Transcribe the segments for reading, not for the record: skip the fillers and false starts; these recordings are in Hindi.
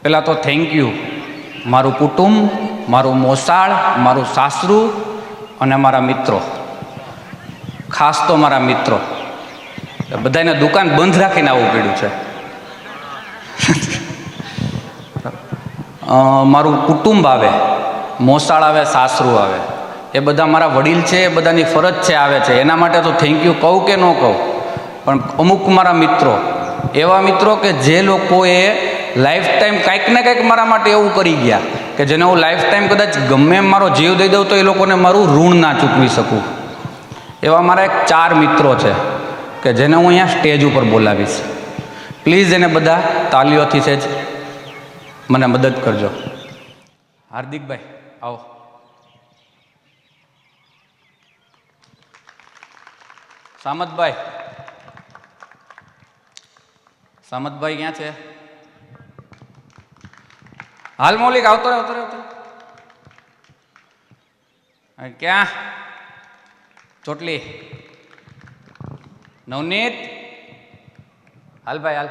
પહેલાં તો થેન્ક યુ મારું કુટુંબ, મારું મોસાળ, મારું સાસરું અને મારા મિત્રો, ખાસ તો મારા મિત્રો. બધાને દુકાન બંધ રાખીને આવવું પડ્યું છે. મારું કુટુંબ આવે, મોસાળ આવે, સાસરું આવે, એ બધા મારા વડીલ છે, એ બધાની ફરજ છે આવે છે, એના માટે તો થેન્ક યુ કહું કે ન કહું. પણ અમુક મારા મિત્રો, એવા મિત્રો કે જે લોકોએ લાઈફ ટાઈમ કાંઈક ને કાંઈક મારા માટે એવું કરી ગયા કે જેને હું લાઈફ ટાઈમ કદાચ ગમે એમ મારો જીવ દઈ દઉં તો એ લોકોને મારું ઋણ ના ચૂકવી શકું. એવા મારા એક 4 મિત્રો છે કે જેને હું અહીંયા સ્ટેજ ઉપર બોલાવીશ. પ્લીઝ એને બધા તાલીઓથી છે જ મને મદદ કરજો. હાર્દિકભાઈ આવો. સામતભાઈ, સામતભાઈ ક્યાં છે? હાલ મૌલિક આવતો રહે, આવતો રહે, આવતો રહે. ક્યાં? ચોટલી. નવનીત હાલ ભાઈ હાલ.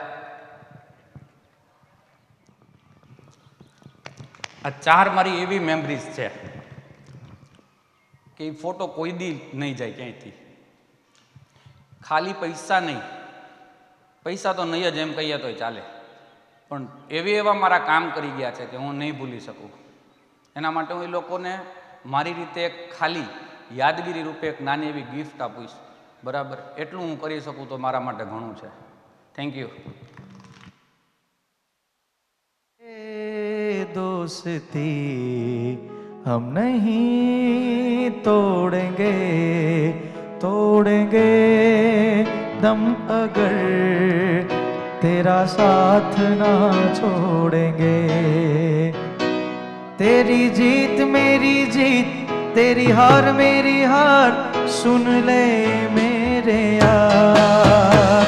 આ 4 મારી એવી મેમરીઝ છે કે એ ફોટો કોઈ દી નહીં જાય ક્યાંયથી. ખાલી પૈસા નહીં, પૈસા તો નહીં જ એમ કહીએ તોય ચાલે, પણ એવા મારા કામ કરી ગયા છે કે હું નહીં ભૂલી શકું. એના માટે હું એ લોકોને મારી રીતે એક ખાલી યાદગીરી રૂપે એક નાની એવી ગિફ્ટ આપીશ. બરાબર, એટલું હું કરી શકું તો મારા માટે ઘણું છે. Thank you. दोस्ती हम नहीं तोड़ेंगे, तोड़ेंगे दम अगर तेरा साथ ना छोड़ेंगे. तेरी जीत मेरी जीत, तेरी हार मेरी हार, सुन ले मेरे यार.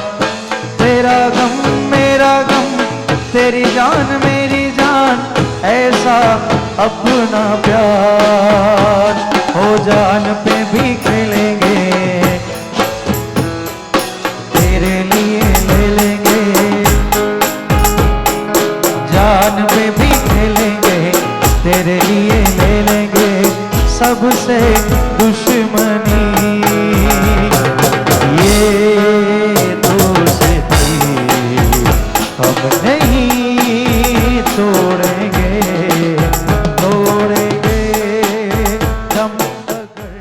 तेरा गम मेरा गम, तेरी जान मेरी जान, ऐसा अपना प्यार हो जान पे भी खेलेंगे, तेरे लिए ले लेंगे. जान पे भी खेलेंगे, तेरे लिए ले लेंगे. सबसे दुश्मनी ये दोस्ती हम नहीं तोड़ेंगे, तोड़ेंगे दम अगर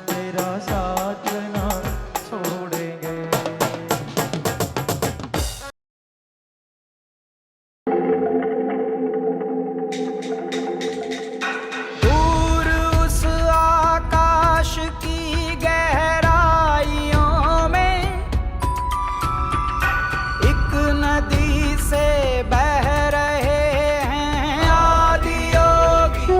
तेरा साथ ना छोड़ेंगे. दूर उस आकाश की गहराइयों में एक नदी से बह रहे हैं आदियोगी.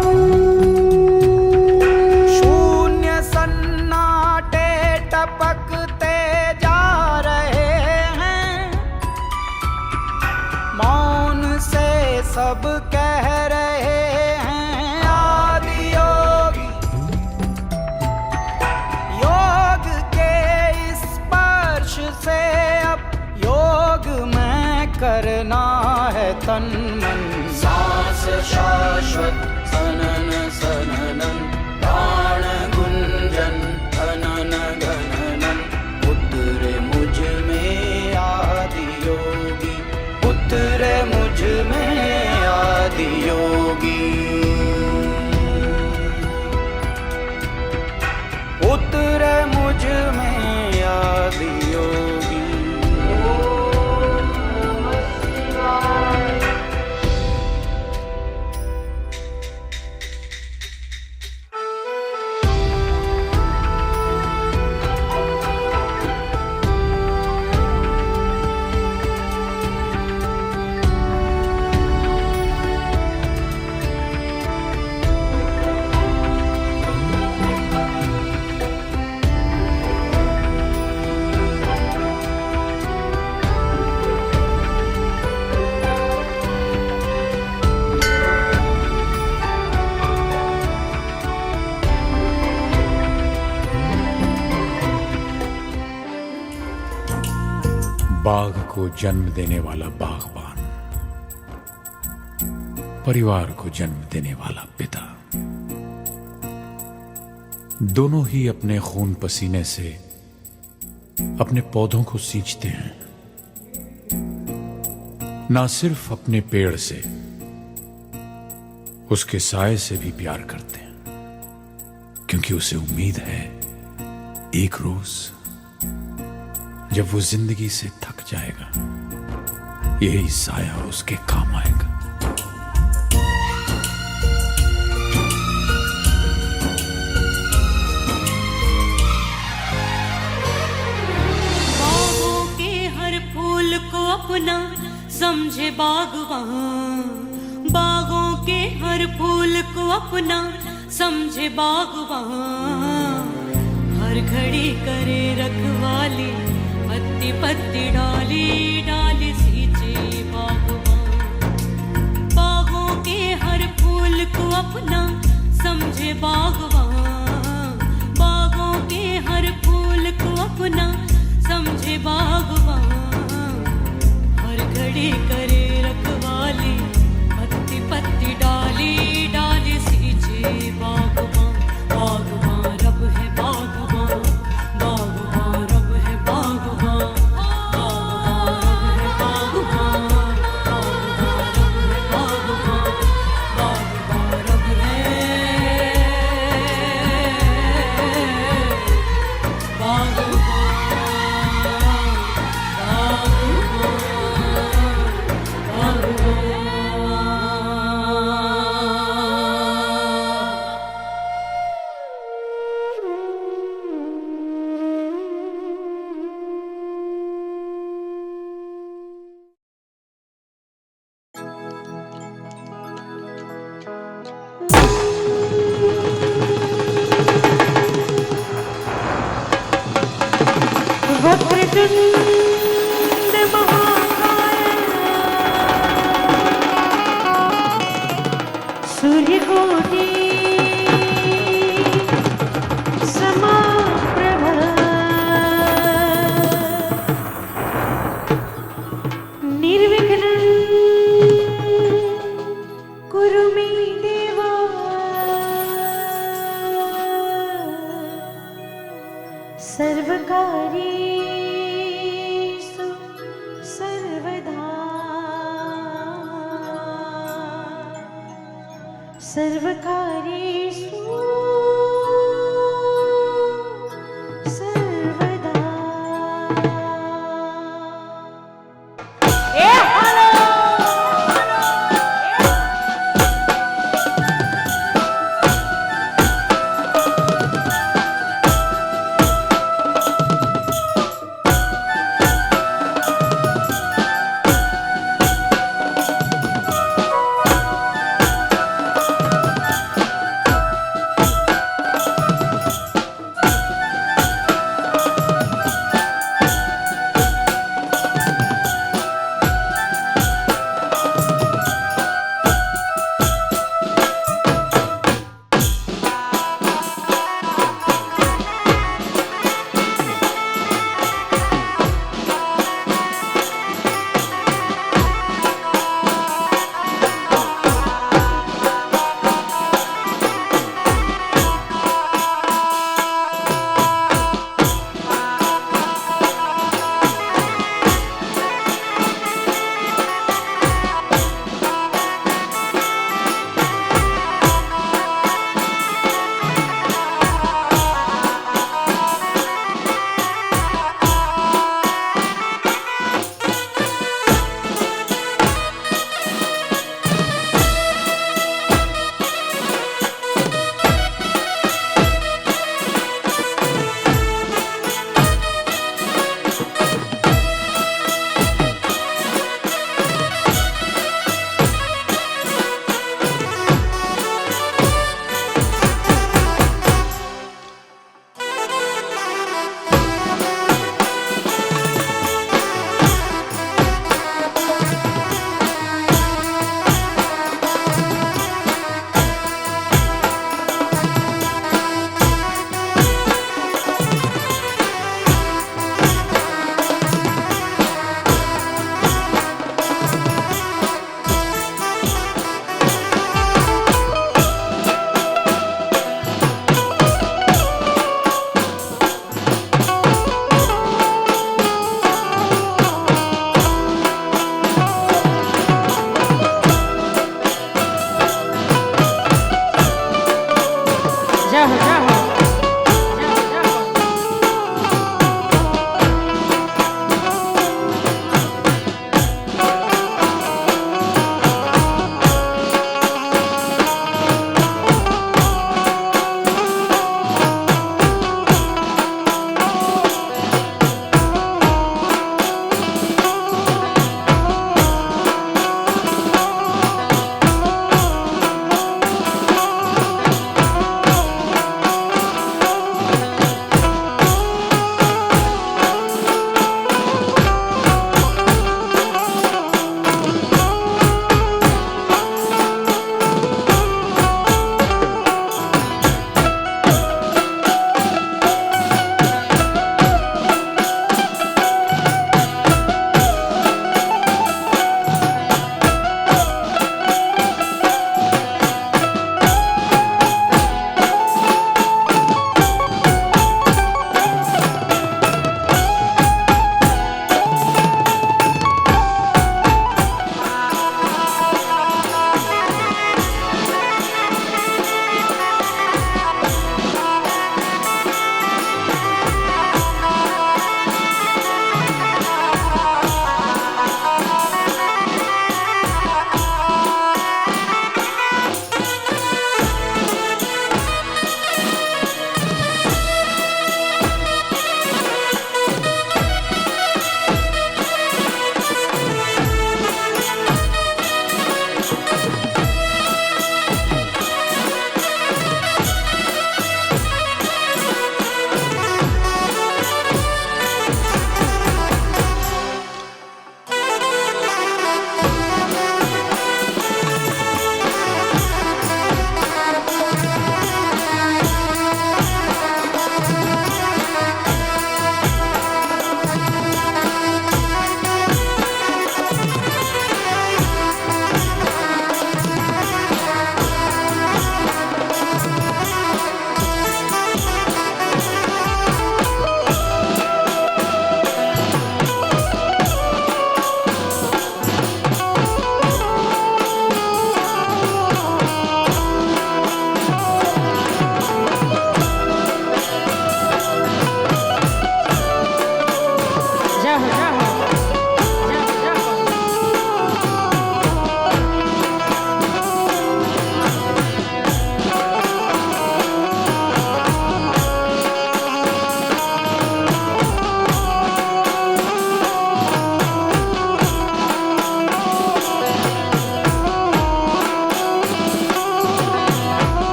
शून्य सन्नाटे टपकते जा रहे हैं, मौन से सब कह रहे हैं आदियोगी. योग के इस स्पर्श से अब योग में करना है तन मन. सांस शाश्वत सनन सननन, प्राण गुंजन अनन गणनन. उतरे मुझ में आदि योगी, उतरे मुझ में आदि योगी. उतरे मुझ में आदि योगी. बाघ को जन्म देने वाला बागबान, परिवार को जन्म देने वाला पिता। दोनों ही अपने खून पसीने से अपने पौधों को सींचते हैं, ना सिर्फ अपने पेड़ से, उसके साए से भी प्यार करते हैं, क्योंकि उसे उम्मीद है एक रोज जब वो जिंदगी से थक जाएगा, यही साया उसके काम आएगा। बागों के हर फूल को अपना समझे बागवान, बागों के हर फूल को अपना समझे बागवान, हर घड़ी करे रखवाली, पत्ती पत्ती डाली डाली सींचे बागवान। बागों के हर फूल को अपना समझे बागवान, बागों के हर फूल को अपना समझे बागवान, हर घड़ी करे रखवाली, पत्ती पत्ती डाली डाली सींचे बागवान। बागवान रब है बागवान, बागवान रब है बागवान, बागवान रब है बागवान, बागवान रब है बागवान, वक्रतुंड महाकाय सूर्यकोटि समाप्रभ निर्विघ्नं कुरु मे देवा सर्वकार्येषु सर्वदा सर्वकार्येषु सर्वदा। ए हेलो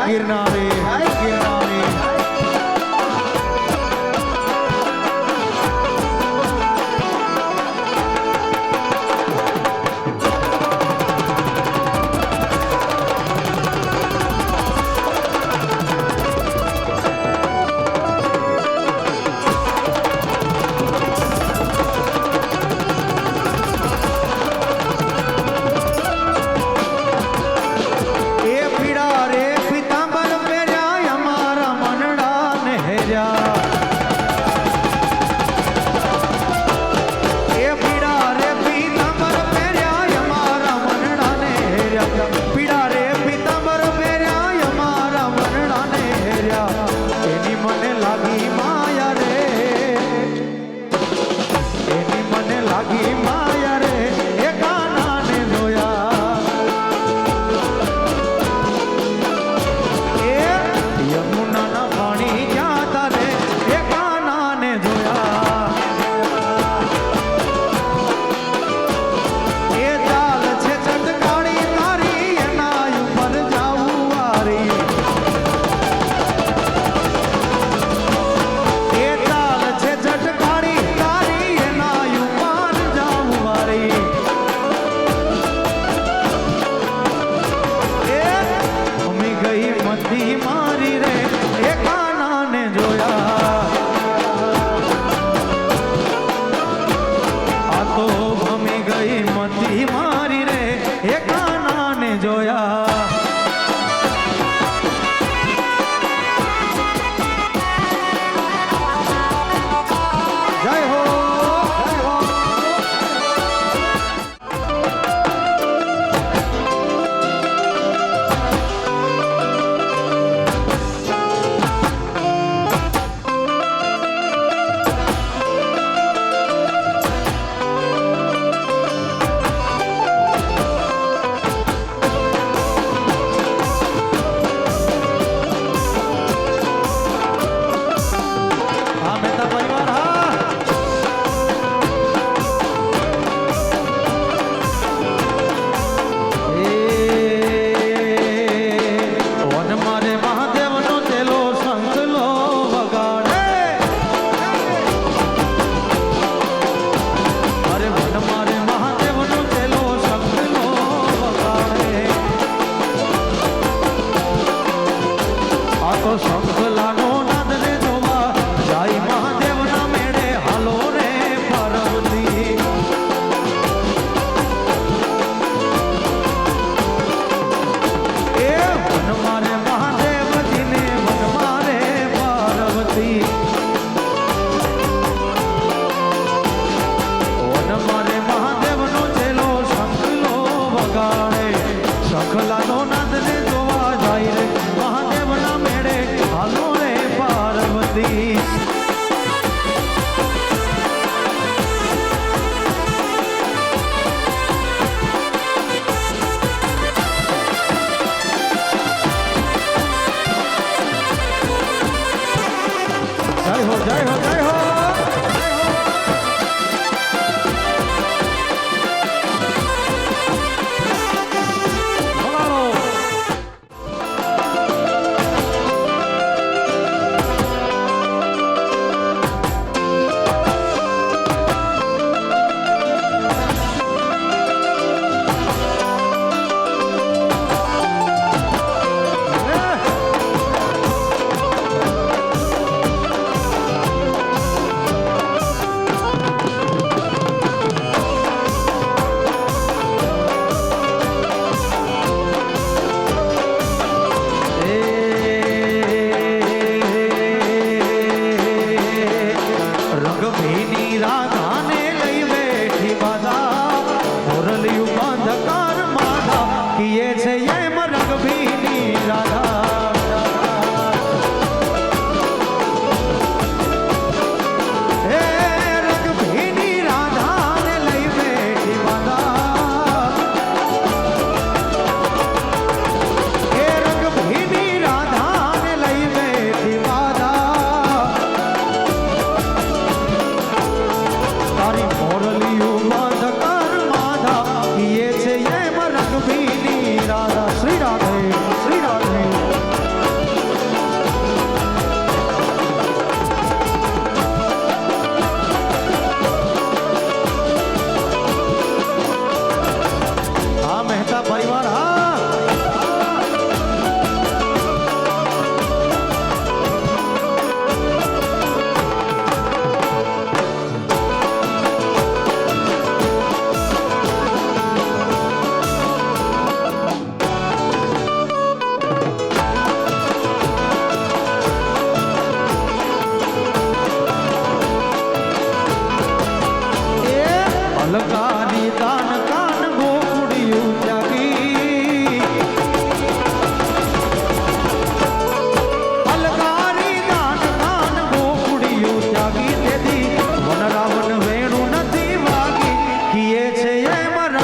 गिरनारे हाय गिरनारे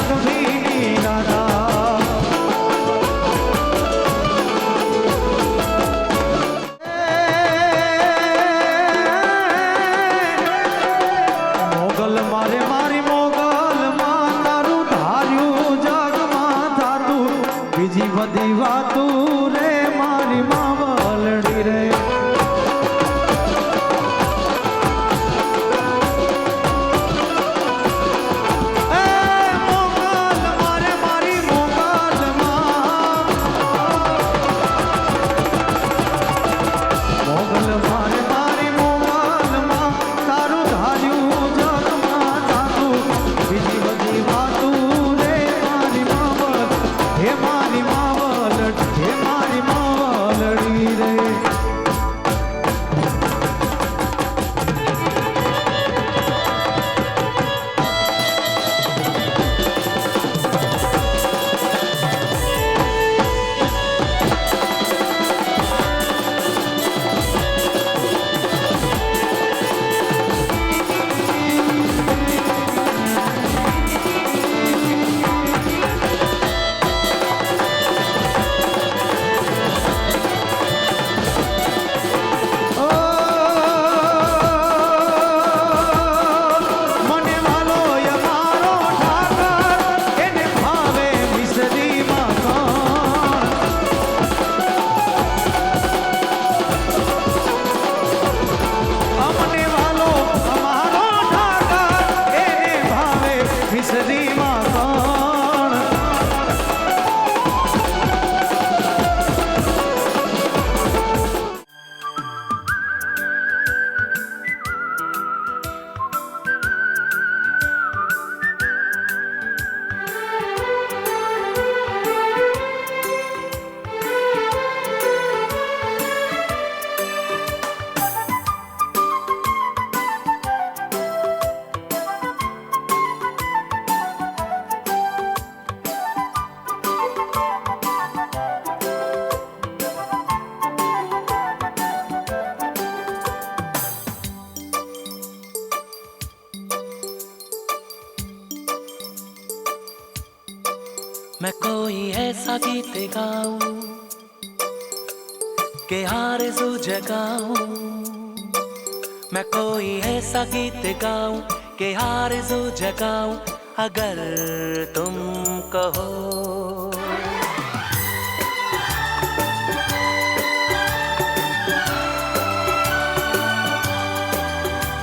जग भी निराला મોગલ મારે મારી મોગલ માં તારું ધાર્યું જગમાં થાતું બીજી બધી વાતું રે મારી માવલડી રે मैं कोई ऐसा गीत गाऊं के आरज़ू जगाऊं मैं कोई ऐसा गीत गाऊं के आरज़ू जगाऊं अगर तुम कहो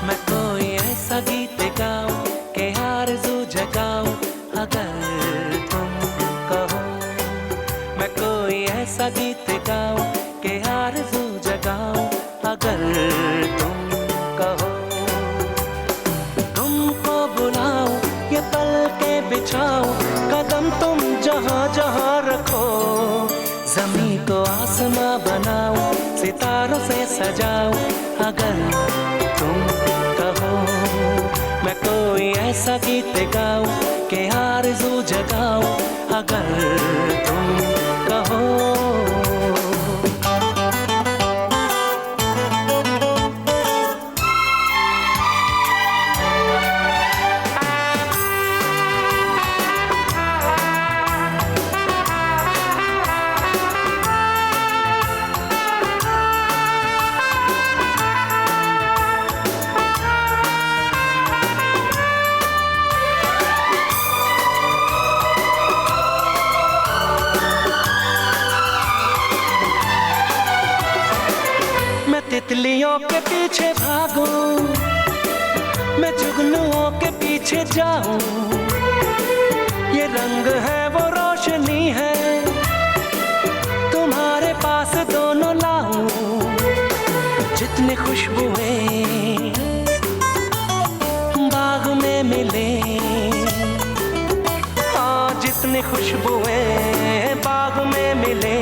मैं कोई ऐसा गीत गाऊं के आरज़ू जगाऊं अगर ऐसा गीत गाऊं के आरज़ू जगाऊं अगर तुम कहो तुमको बुलाऊं ये पल के बिछाऊं कदम तुम जहां जहां रखो ज़मीं को आसमां बनाऊं सितारों से सजाऊं अगर तुम कहो मैं कोई ऐसा गीत गाऊं के आरज़ू जगाऊं अगर तुम कहो तितलियों के पीछे भागूं मैं जुगनुओं के पीछे जाऊं ये रंग है वो रोशनी है तुम्हारे पास दोनों लाऊं जितनी खुशबुएं बाग में मिले हाँ जितनी खुशबुएं बाग में मिले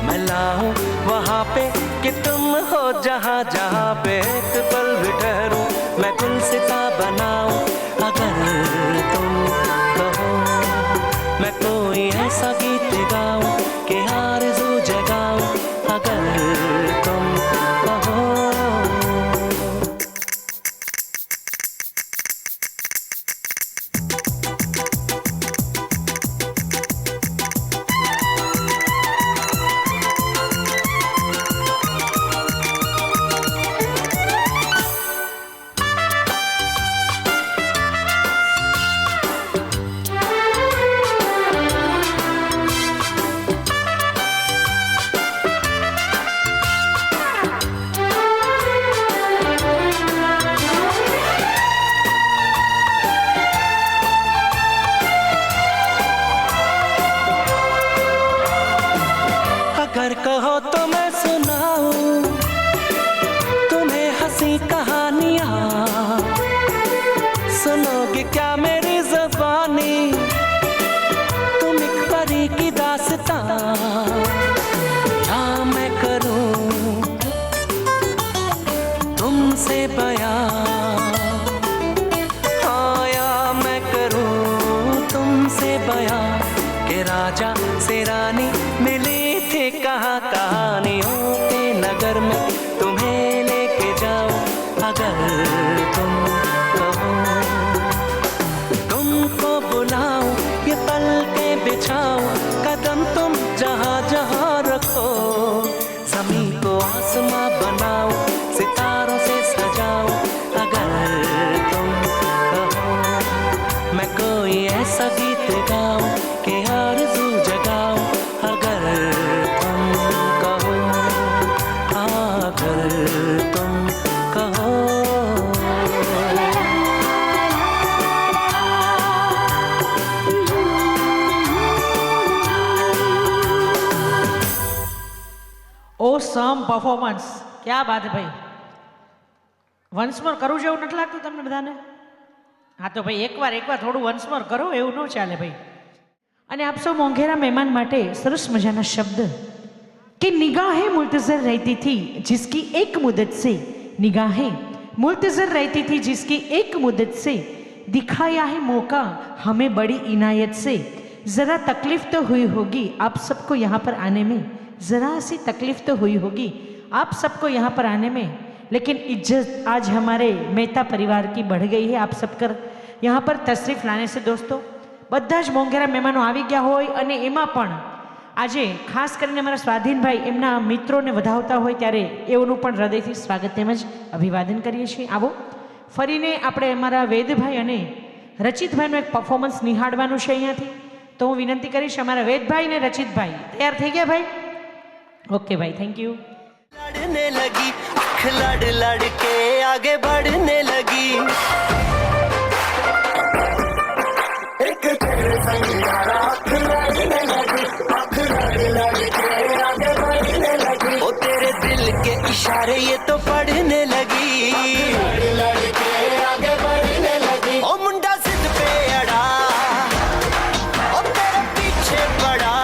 मैं लाऊं वहाँ पे कि तुम हो जहाँ जहाँ पे एक पल भी ठहरूं मैं गुलसिता बनाऊं अगर तुम कहो मैं कोई ऐसा गीत गाऊं कि आरज़ू जगाऊं अगर तुम कहो अगर कहो तो मैं सुनाऊं तुम्हें हंसी कहानियां, सुनोगे क्या मेरी ज़बानी, तुम एक परी की दास्तां, या मैं करूं तुमसे बयां, हाँ या मैं करूं तुमसे बयां कि राजा से रानी मिली थी कहाँ कहानियों के नगर में, तुम्हें लेके जाओ अगर तुम कहो, तुमको बुलाओ ये पल के बिछाओ, कदम तुम जहाँ जहाँ रखो, ज़मीं को आसमां बनाओ, सितारों से सजाओ अगर तुम कहो, मैं कोई ऐसा गीत गाऊं कि आरज़ू जगाओ अगर तुम कहो, अगर तुम कहो। ઓસમ પરફોર્મન્સ, ક્યાં બાત હે ભાઈ. વન્સ મોર કરું જેવું નથી લાગતું તમને બધાને? હા તો ભાઈ એકવાર થોડું વન્સ મોર કરો, એવું ન ચાલે ભાઈ. અને આપ સૌ મોંઘેરા મહેમાન માટે સરસ મજાના શબ્દ कि निगाहें मुल्तजर रहती थी जिसकी एक मुद्दत से, निगाहें मुल्तजर रहती थी जिसकी एक मुद्दत से, दिखाया है मौका हमें बड़ी इनायत से, ज़रा तकलीफ तो हुई होगी आप सबको यहाँ पर आने में, ज़रा सी तकलीफ तो हुई होगी आप सबको यहाँ पर आने में, लेकिन इज्जत आज हमारे मेहता परिवार की बढ़ गई है आप सबकर यहाँ पर तशरीफ़ लाने से. दोस्तों બધા જ મોંઘેરા મહેમાનો આવી ગયા હોય અને એમાં પણ આજે ખાસ કરીને અમારા સ્વાધીનભાઈ એમના મિત્રોને વધાવતા હોય ત્યારે એઓનું પણ હૃદયથી સ્વાગત તેમજ અભિવાદન કરીએ છીએ. આવો ફરીને આપણે અમારા વેદભાઈ અને રચિતભાઈનું એક પરફોર્મન્સ નિહાળવાનું છે અહીંયાથી. તો હું વિનંતી કરીશ અમારા વેદભાઈ અને રચિતભાઈ તૈયાર થઈ ગયા ભાઈ? ઓકે ભાઈ, થેન્ક યુ. लड़ने लगी आँख लड़ लड़ के आगे बढ़ने लगी, एक तेरे संग यारा आँख लड़ने लगी, आँख लड़ लड़ के आगे बढ़ने लगी, ओ तेरे दिल के इशारे ये तो पढ़ने लगी, लड़ लड़ के आगे बढ़ने लगी, ओ मुंडा जिद पे अड़ा ओ तेरे पीछे पड़ा,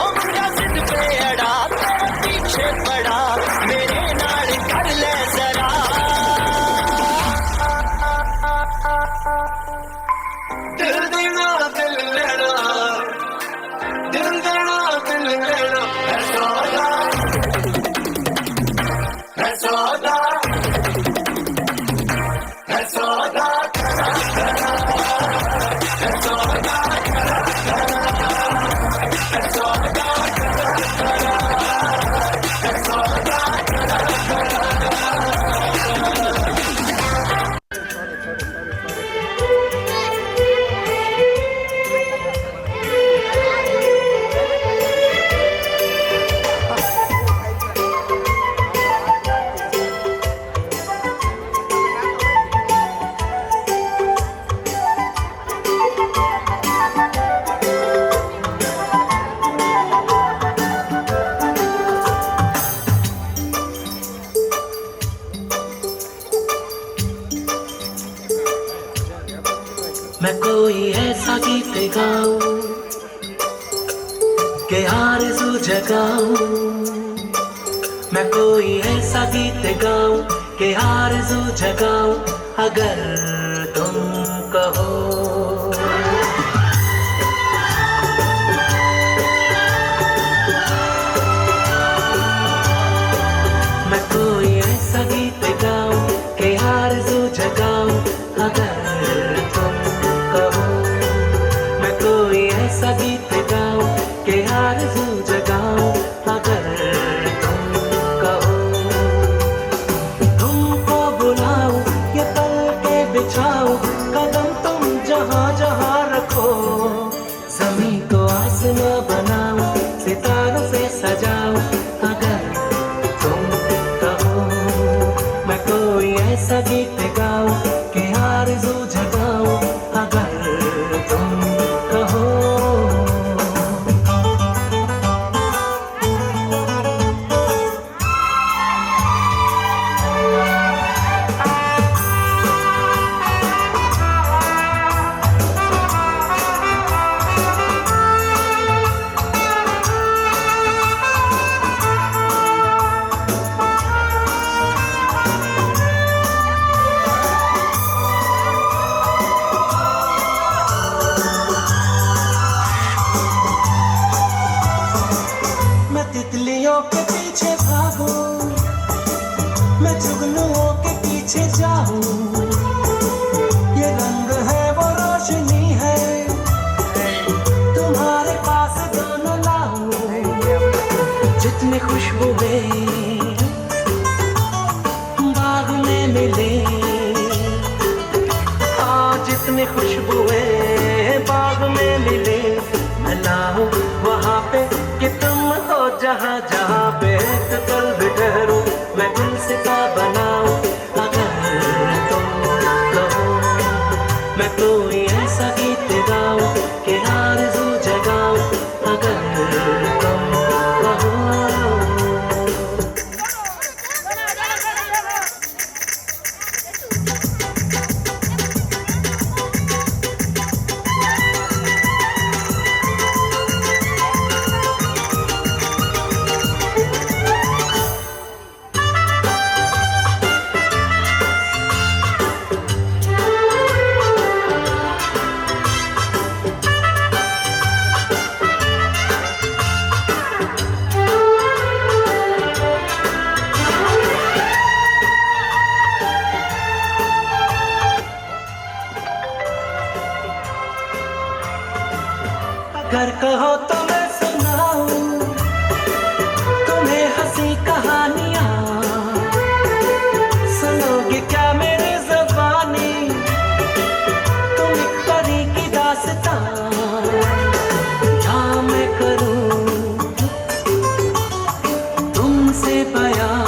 ओ मुंडा जिद पे अड़ा तेरे पीछे पड़ा, मेरे नाल कर ले जरा, दिल देना दिल लेना, दिल देना दिल लेना, है सौदा, है सौदा, है सौदा, है सौदा, है सौदा, है सौदा. मैं कोई ऐसा गीत गाऊं कि आरज़ू जगाऊं, मैं कोई ऐसा गीत गाऊं कि आरज़ू जगाऊं अगर तुम कहो, मैं कोई ऐसा गीत गाऊं कि आरज़ू जगाऊं अगर तुम कहो, मैं कोई ऐसा गीत गाऊं कि आरज़ू जगाऊं अगर तुम कहो, तुमको बुलाऊं ये पल के बिछाऊं, कदम तुम जहाँ तितलियों के पीछे भागूं, मैं जुगनुओं के पीछे जाऊं, ये रंग है वो रोशनी है, तुम्हारे पास दोनों लाऊं, जितनी खुशबुएं बाग में मिले, हाँ जितनी खुशबुएं बाग में मिले, मैं लाऊं वहाँ पे कि तुम हो जहाँ जहाँ पे एक पल भी ठहरूं, मैं गुलसिता बनाऊं अगर तुम कहो, मैं कोई ऐसा गीत गाऊं कि आरज़ू जगाऊं अगर तुम कहो। अगर कहो तो मैं सुनाऊं तुम्हें हंसी कहानियां, सुनोगे क्या मेरी ज़बानी, तुम एक परी की दास्तां, हाँ मैं करूं तुमसे बयां,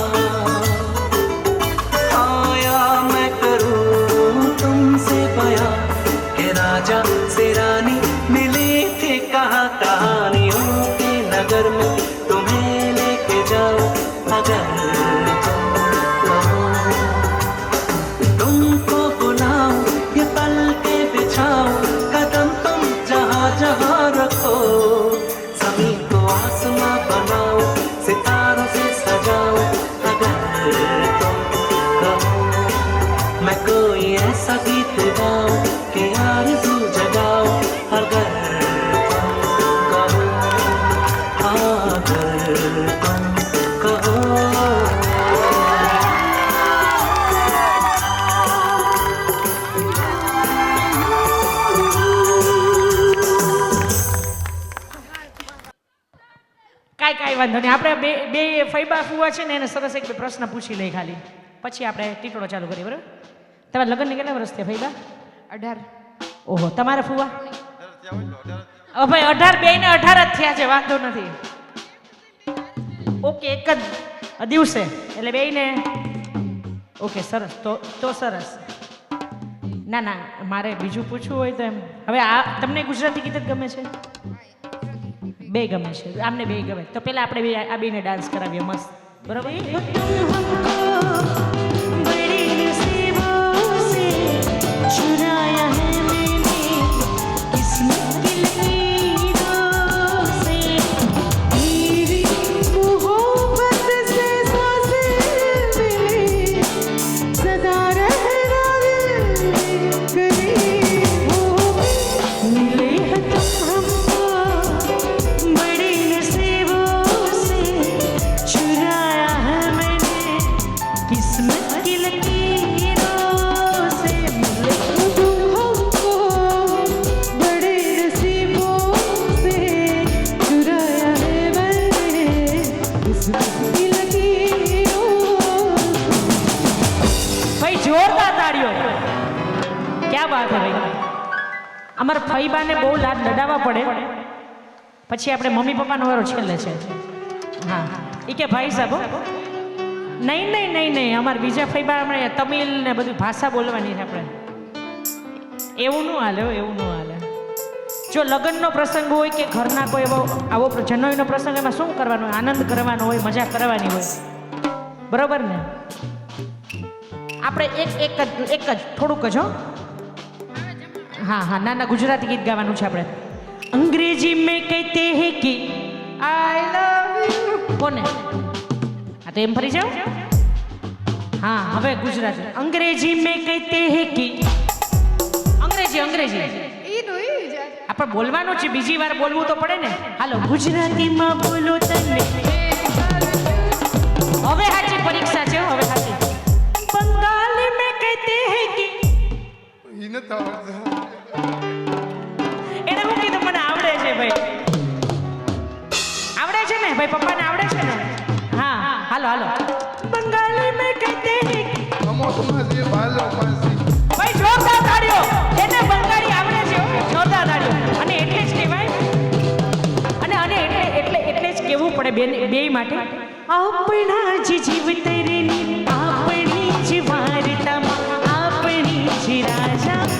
हाँ या मैं करूं तुमसे बयां कि राजा से रानी मिली थी कहाँ कहानियों के नगर में, तुम्हें लेके जाओ अगर तुम कहो, तुमको बुलाओ ये पल के बिछाओ, कदम तुम जहाँ जहाँ रखो, ज़मीन को आसमां बनाओ, सितारों से सजाओ अगर तुम कहो, मैं कोई ऐसा गीत गाऊं कि आरज़ू जगाओ अगर तुम कहो, अगर तुम कहो। કાંઈ વાંધો નહીં. આપણે બે બે ફૈબા ફુવા છે ને એને સરસ એક બે પ્રશ્ન પૂછી લઈ ખાલી, પછી આપણે ટીટોળો ચાલુ કરીએ. બરાબર? તમારા લગ્નને કેટલા વર્ષ થયા ફૈબા? 18. ઓહો, તમારા ફુવા? હવે ભાઈ 18, બેયને 18 જ થયા છે, વાંધો નથી. ઓકે, એક જ દિવસે એટલે બેયને ઓકે, સરસ. તો સરસ. ના ના, મારે બીજું પૂછવું હોય તો એમ, હવે આ તમને ગુજરાતી ગીત જ ગમે છે? બે ગમે છે, આમને બે ગમે. તો પેલા આપણે બે આ બેને ડાન્સ કરાવીએ મસ્ત. બરાબર? चुराया है मैंने किस्मत की लकीरों से, मेरी मोहब्बत से सांसें मिली, सदा रहना दिल में करीब हो, मिले हैं तुम हमको बड़ी नसीबों से, चुराया है मैंने किस्मत की लकीरों से, मिले तुम हमको बड़े नसीबों से, चुराया है मैंने किस्मत की लकीरों से। ભાઈ જોરદાર તાળીઓ. ક્યા વાત હે ભાઈ. અમારા ફઈબાને બહુ લાડ લડાવવા પડે, પછી આપણે મમ્મી પપ્પાનો વારો છેલ્લે છે. હા, એ કે ભાઈ સાહેબ નહીં નહીં નહીં નહીં, અમારા બીજા ફઈબા હમણાં તમિલ ને બધી ભાષા બોલવાની છે આપણે. એવું ન હાલે, એવું ન હાલે. જો લગ્નનો પ્રસંગ હોય કે ઘરના કોઈ એવો આવો જનોઈનો પ્રસંગ, એમાં શું કરવાનું હોય? આનંદ કરવાનો હોય, મજા કરવાની હોય. બરોબર ને? આપણે એક જ થોડુંક જ. हाँ हाँ, ना ना, गुजराती गीत गाવાનું છે આપણે. अंग्रेजी में कहते हैं कि आई लव यू. કોને? આ તો એમ ફરી જાઓ. हाँ, હવે ગુજરાતી. अंग्रेजी में कहते हैं कि, અંગ્રેજી આપણે બોલવાનું છે, બીજી વાર બોલવું તો પડે ને. હાલો, ગુજરાતીમાં બોલો તને હવે સાચી પરીક્ષા છે હવે સાચી બંગાળી મેં કહેતે હૈ કે એને શું કીધું મને આવડે છે ભાઈ આવડે છે ને ભાઈ પપ્પાને આવડે છે ને હા હાલો હાલો બંગાળી મેં કહેતે હૈ કે ભાઈ જોરદાર તાળીઓ એને બંગાળી આવડે છે જોરદાર તાળીઓ અને એટલે જ કહેવાય અને એટલે જ કહેવું પડે બે માટે આપણા જ જીવતરની આપણી જ વાર્તામાં આપણી જ રાજા